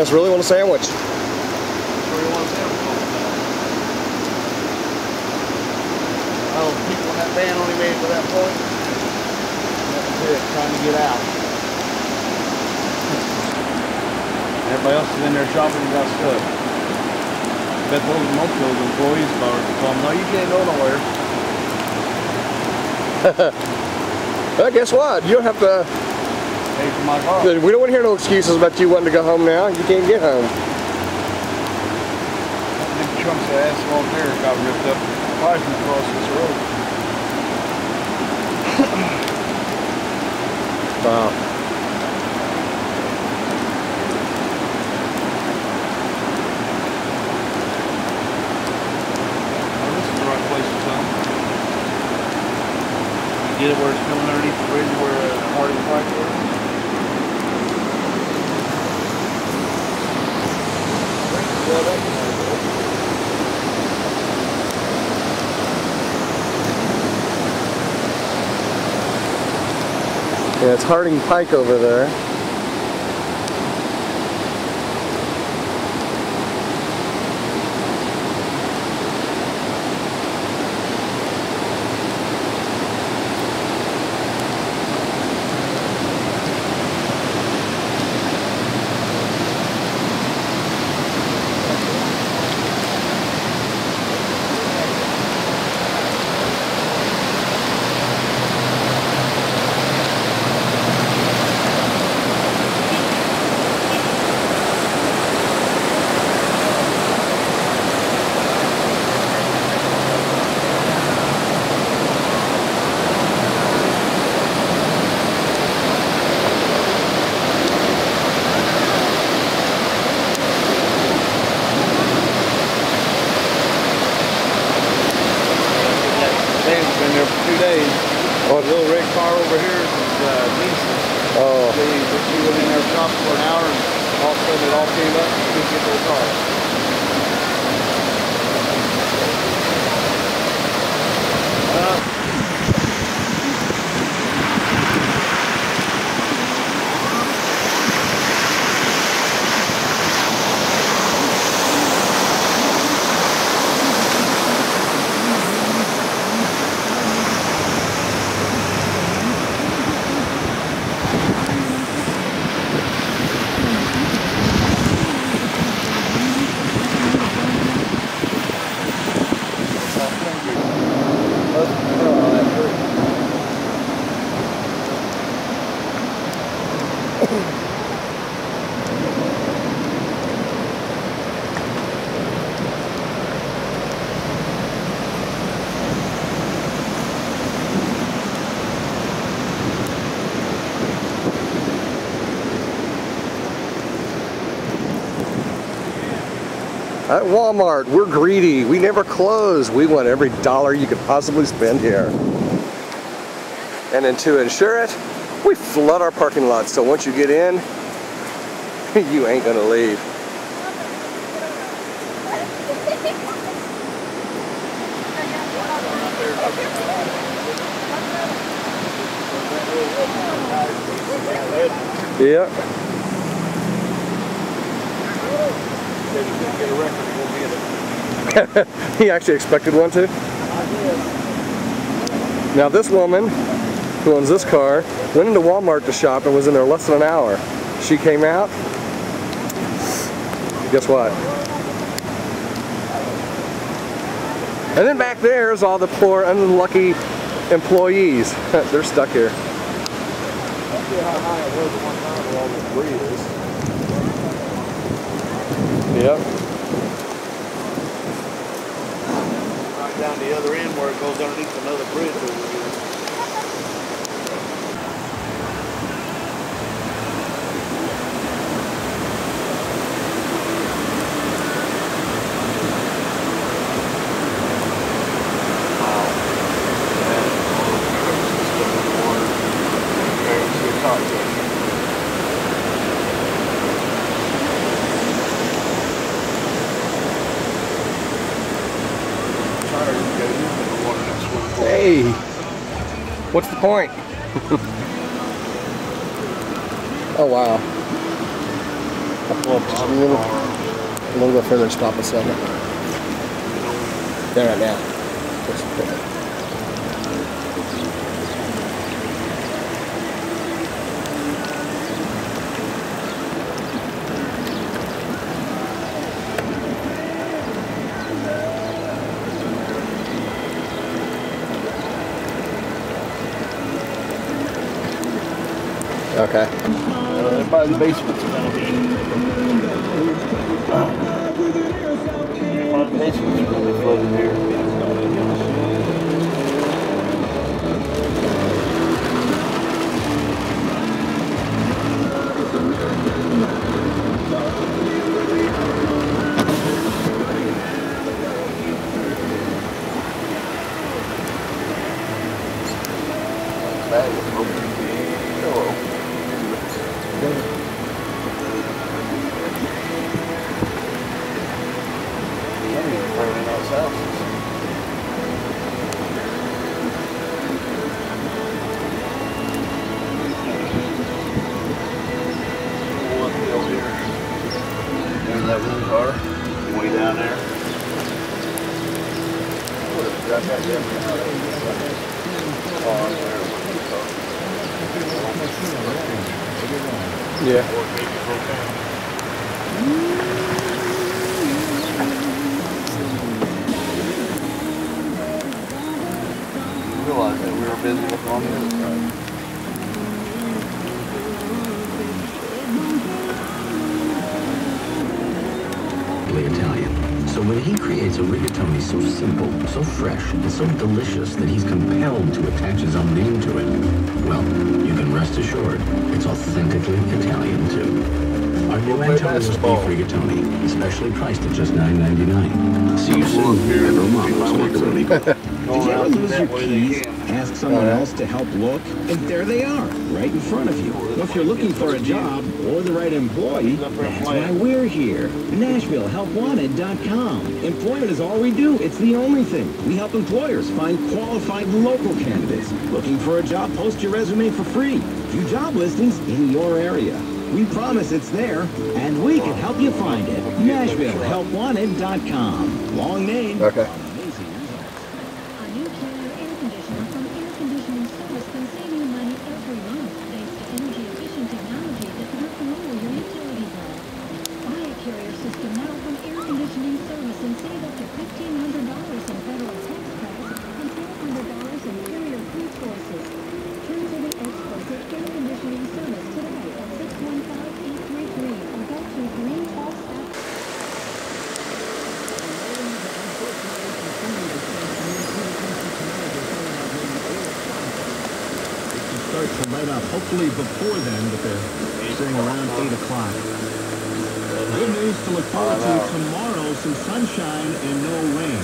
just really want a sandwich. Oh, people in that van only made it to that point. That was it, trying to get out. Everybody else is in there shopping and got stuck. I bet most of those employees are telling them, no, you can't go nowhere. Well, guess what? You don't have to. Pay for my car. We don't want to hear no excuses about you wanting to go home now. You can't get home. That big chunks of asphalt there got ripped up. Pike across this road. Wow. Oh, this is the right place to come. You get it where it's coming underneath the bridge where Harding Pike was? Yeah, it's Harding Pike over there. Oh, the little red car over here is Lisa's. Oh. She went in there shopping for an hour and all of a sudden it all came up and she couldn't get to her car. At Walmart, we're greedy. We never close. We want every dollar you could possibly spend here. And then to ensure it, we flood our parking lot. So once you get in, you ain't gonna leave. Yeah. He actually expected one to. Now this woman who owns this car went into Walmart to shop and was in there less than an hour. She came out. Guess what? And then back there is all the poor unlucky employees. They're stuck here. Yep. Right down the other end where it goes underneath another bridge over here. Hey, what's the point? Oh wow. pull up Just a little bit further. Stop a second. There right now. Okay. By the basement's gonna be. My basement's gonna be flooded here. That little car, way down there. Yeah. Realize that we were busy looking on the other side. Italian. So when he creates a rigatoni so simple, so fresh, and so delicious that he's compelled to attach his own name to it, well, you can rest assured it's authentically Italian too. Our new Antonio's beef rigatoni, especially priced at just $9.99. See you soon, ever marvelous macaroni. Did you ever lose your keys? Ask someone else to help look, and there they are, right in front of you. Well, if you're looking for a job or the right employee, that's why we're here. NashvilleHelpWanted.com. Employment is all we do. It's the only thing. We help employers find qualified local candidates. Looking for a job? Post your resume for free. Few job listings in your area. We promise it's there, and we can help you find it. NashvilleHelpWanted.com. Long name. Okay. To light up, hopefully before then, but they're saying around 8 o'clock. Good news to look forward to tomorrow, some sunshine and no rain.